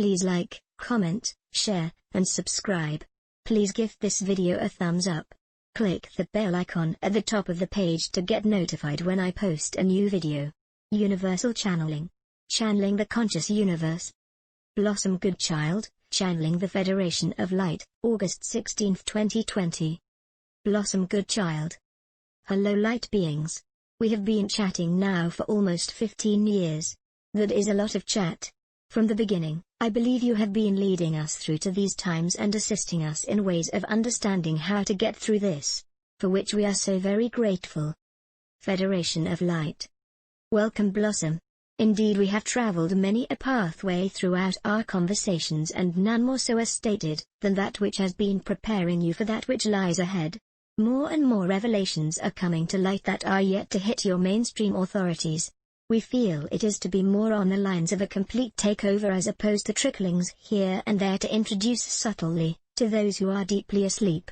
Please like, comment, share, and subscribe. Please give this video a thumbs up. Click the bell icon at the top of the page to get notified when I post a new video. Universal channeling. Channeling the conscious universe. Blossom Goodchild, channeling the Federation of Light, August 16, 2020. Blossom Goodchild. Hello light beings. We have been chatting now for almost 15 years. That is a lot of chat. From the beginning, I believe you have been leading us through to these times and assisting us in ways of understanding how to get through this, for which we are so very grateful. Federation of Light. Welcome Blossom. Indeed we have traveled many a pathway throughout our conversations and none more so as stated than that which has been preparing you for that which lies ahead. More and more revelations are coming to light that are yet to hit your mainstream authorities. We feel it is to be more on the lines of a complete takeover as opposed to tricklings here and there to introduce subtly, to those who are deeply asleep.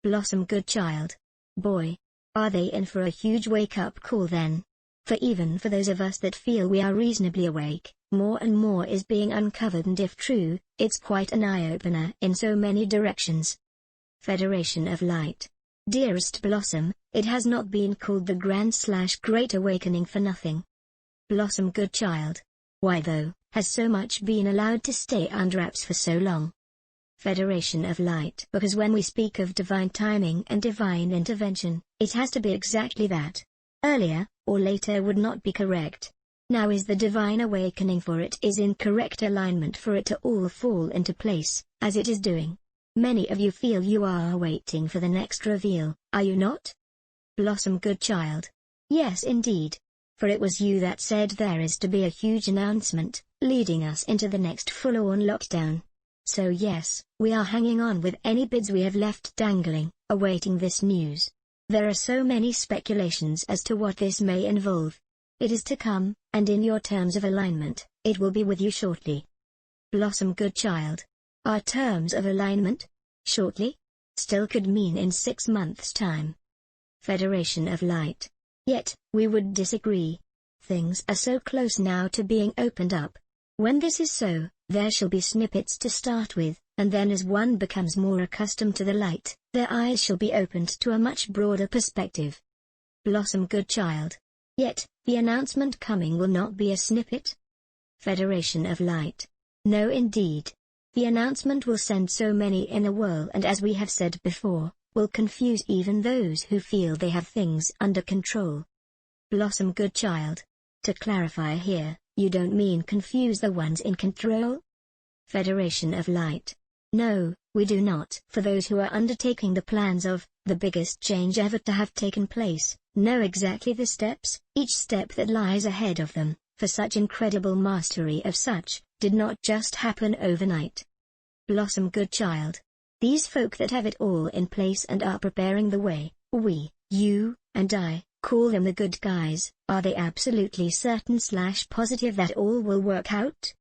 Blossom Goodchild. Boy. Are they in for a huge wake-up call then? For even for those of us that feel we are reasonably awake, more and more is being uncovered and if true, it's quite an eye-opener in so many directions. Federation of Light. Dearest Blossom, it has not been called the Grand/Great Awakening for nothing. Blossom Goodchild. Why though, has so much been allowed to stay under wraps for so long? Federation of Light. Because when we speak of divine timing and divine intervention, it has to be exactly that. Earlier, or later would not be correct. Now is the divine awakening for it is in correct alignment for it to all fall into place, as it is doing. Many of you feel you are waiting for the next reveal, are you not? Blossom Goodchild. Yes indeed. For it was you that said there is to be a huge announcement, leading us into the next full-on lockdown. So yes, we are hanging on with any bids we have left dangling, awaiting this news. There are so many speculations as to what this may involve. It is to come, and in your terms of alignment, it will be with you shortly. Blossom Goodchild. Our terms of alignment? Shortly? Still could mean in 6 months' time. Federation of Light. Yet, we would disagree. Things are so close now to being opened up. When this is so, there shall be snippets to start with, and then as one becomes more accustomed to the light, their eyes shall be opened to a much broader perspective. Blossom Goodchild. Yet, the announcement coming will not be a snippet? Federation of Light. No indeed. The announcement will send so many in a whirl and as we have said before, will confuse even those who feel they have things under control. Blossom Goodchild. To clarify here, you don't mean confuse the ones in control? Federation of Light. No, we do not. For those who are undertaking the plans of, the biggest change ever to have taken place, know exactly the steps, each step that lies ahead of them, for such incredible mastery of such, did not just happen overnight. Blossom Goodchild. These folk that have it all in place and are preparing the way, we, you, and I, call them the good guys, are they absolutely certain/positive that all will work out?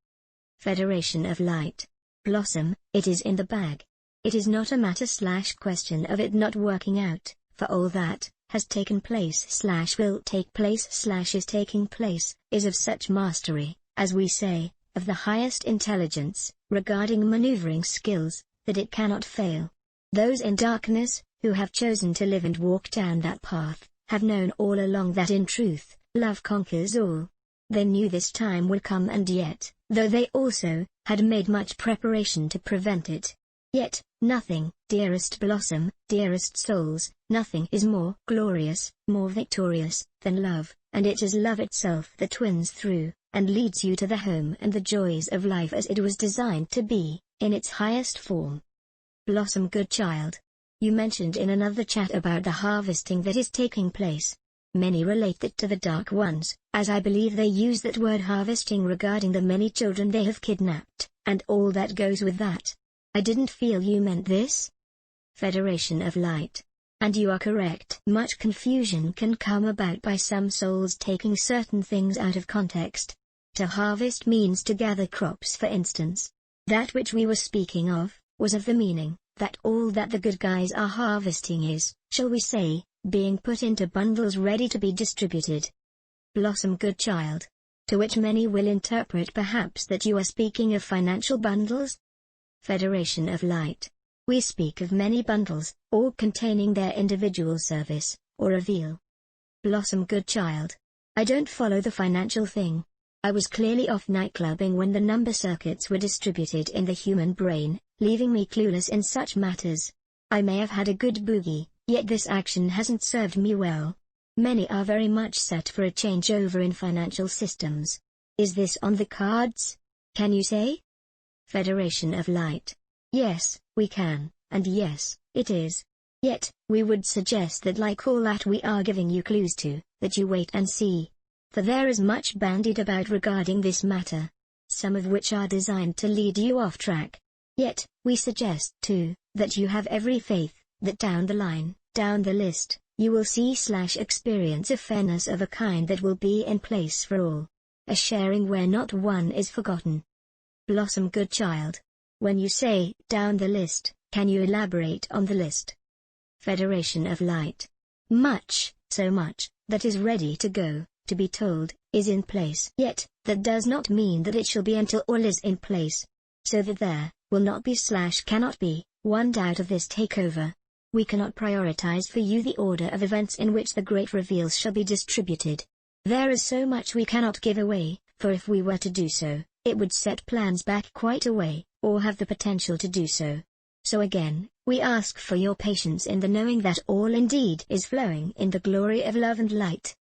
Federation of Light. Blossom, it is in the bag. It is not a matter/question of it not working out, for all that has taken place/will take place/is taking place, is of such mastery, as we say, of the highest intelligence, regarding maneuvering skills, that it cannot fail. Those in darkness, who have chosen to live and walk down that path, have known all along that in truth, love conquers all. They knew this time would come and yet, though they also, had made much preparation to prevent it. Yet, nothing, dearest Blossom, dearest souls, nothing is more glorious, more victorious, than love, and it is love itself that wins through, and leads you to the home and the joys of life as it was designed to be, in its highest form. Blossom Goodchild. You mentioned in another chat about the harvesting that is taking place. Many relate that to the Dark Ones, as I believe they use that word harvesting regarding the many children they have kidnapped, and all that goes with that. I didn't feel you meant this. Federation of Light. And you are correct. Much confusion can come about by some souls taking certain things out of context. To harvest means to gather crops for instance. That which we were speaking of, was of the meaning, that all that the good guys are harvesting is, shall we say, being put into bundles ready to be distributed. Blossom Goodchild. to which many will interpret perhaps that you are speaking of financial bundles. Federation of Light. We speak of many bundles, all containing their individual service, or reveal. Blossom Goodchild. I don't follow the financial thing. I was clearly off nightclubbing when the number circuits were distributed in the human brain, leaving me clueless in such matters. I may have had a good boogie, yet this action hasn't served me well. Many are very much set for a changeover in financial systems. Is this on the cards? Can you say? Federation of Light. Yes, we can, and yes, it is. Yet, we would suggest that like all that we are giving you clues to, that you wait and see. For there is much bandied about regarding this matter, some of which are designed to lead you off track. Yet, we suggest too, that you have every faith, that down the line, down the list, you will see/experience a fairness of a kind that will be in place for all. A sharing where not one is forgotten. Blossom Goodchild. When you say, down the list, can you elaborate on the list? Federation of Light. Much, so much, that is ready to go, to be told, is in place. Yet, that does not mean that it shall be until all is in place. So that there, will not be/cannot be, one doubt of this takeover. We cannot prioritize for you the order of events in which the great reveals shall be distributed. There is so much we cannot give away, for if we were to do so, it would set plans back quite a way, or have the potential to do so. So again, we ask for your patience in the knowing that all indeed is flowing in the glory of love and light.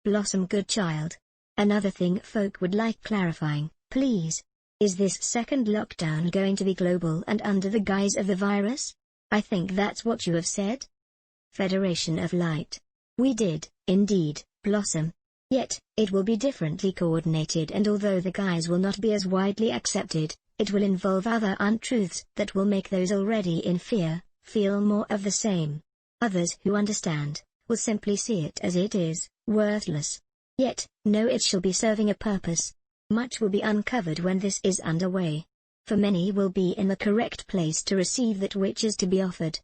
Blossom Goodchild. Another thing folk would like clarifying, please. Is this second lockdown going to be global and under the guise of the virus? I think that's what you have said. Federation of Light. We did, indeed, Blossom. Yet, it will be differently coordinated, and although the guise will not be as widely accepted, it will involve other untruths that will make those already in fear, feel more of the same. Others who understand, will simply see it as it is, worthless. Yet, know it shall be serving a purpose. Much will be uncovered when this is underway. For many will be in the correct place to receive that which is to be offered.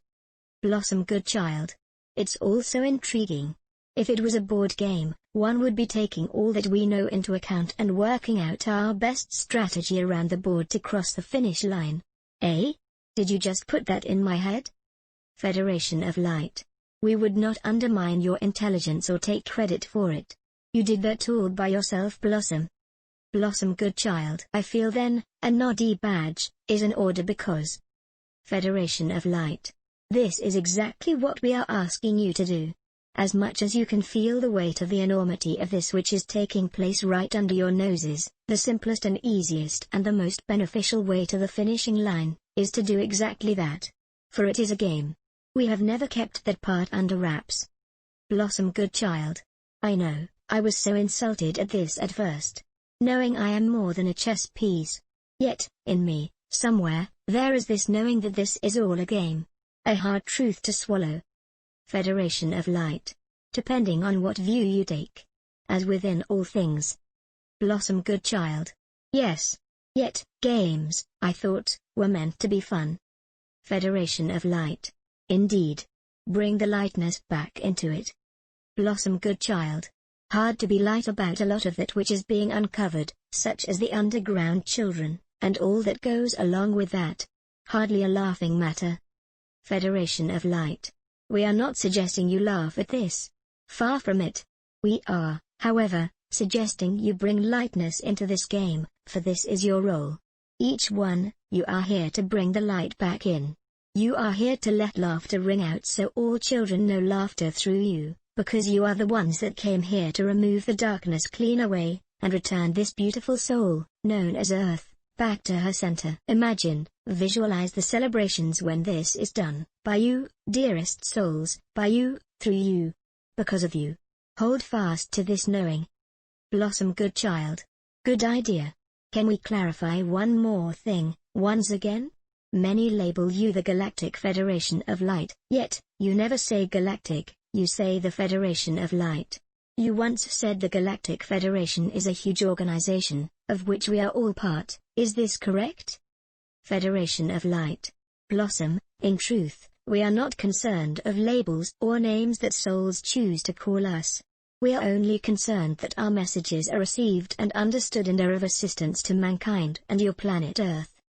Blossom Goodchild. It's also intriguing. If it was a board game, one would be taking all that we know into account and working out our best strategy around the board to cross the finish line. Eh? Did you just put that in my head? Federation of Light. We would not undermine your intelligence or take credit for it. You did that all by yourself, Blossom. Blossom Goodchild. I feel then, a noddy badge, is in order because. Federation of Light. This is exactly what we are asking you to do. As much as you can feel the weight of the enormity of this which is taking place right under your noses, the simplest and easiest and the most beneficial way to the finishing line, is to do exactly that. For it is a game. We have never kept that part under wraps. Blossom Goodchild. I know, I was so insulted at this at first. Knowing I am more than a chess piece. Yet, in me, somewhere, there is this knowing that this is all a game. A hard truth to swallow. Federation of Light. Depending on what view you take. As within all things. Blossom Goodchild. Yes. Yet, games, I thought, were meant to be fun. Federation of Light. Indeed. Bring the lightness back into it. Blossom Goodchild. Hard to be light about a lot of that which is being uncovered, such as the underground children, and all that goes along with that. Hardly a laughing matter. Federation of Light. We are not suggesting you laugh at this. Far from it. We are, however, suggesting you bring lightness into this game, for this is your role. Each one, you are here to bring the light back in. You are here to let laughter ring out so all children know laughter through you. Because you are the ones that came here to remove the darkness clean away, and return this beautiful soul, known as Earth, back to her center. Imagine, visualize the celebrations when this is done, by you, dearest souls, by you, through you, because of you. Hold fast to this knowing. Blossom Goodchild. Good idea. Can we clarify one more thing, once again? Many label you the Galactic Federation of Light, yet, you never say galactic. You say the Federation of Light. You once said the Galactic Federation is a huge organization, of which we are all part, is this correct? Federation of Light. Blossom, in truth, we are not concerned of labels or names that souls choose to call us. We are only concerned that our messages are received and understood and are of assistance to mankind and your planet Earth.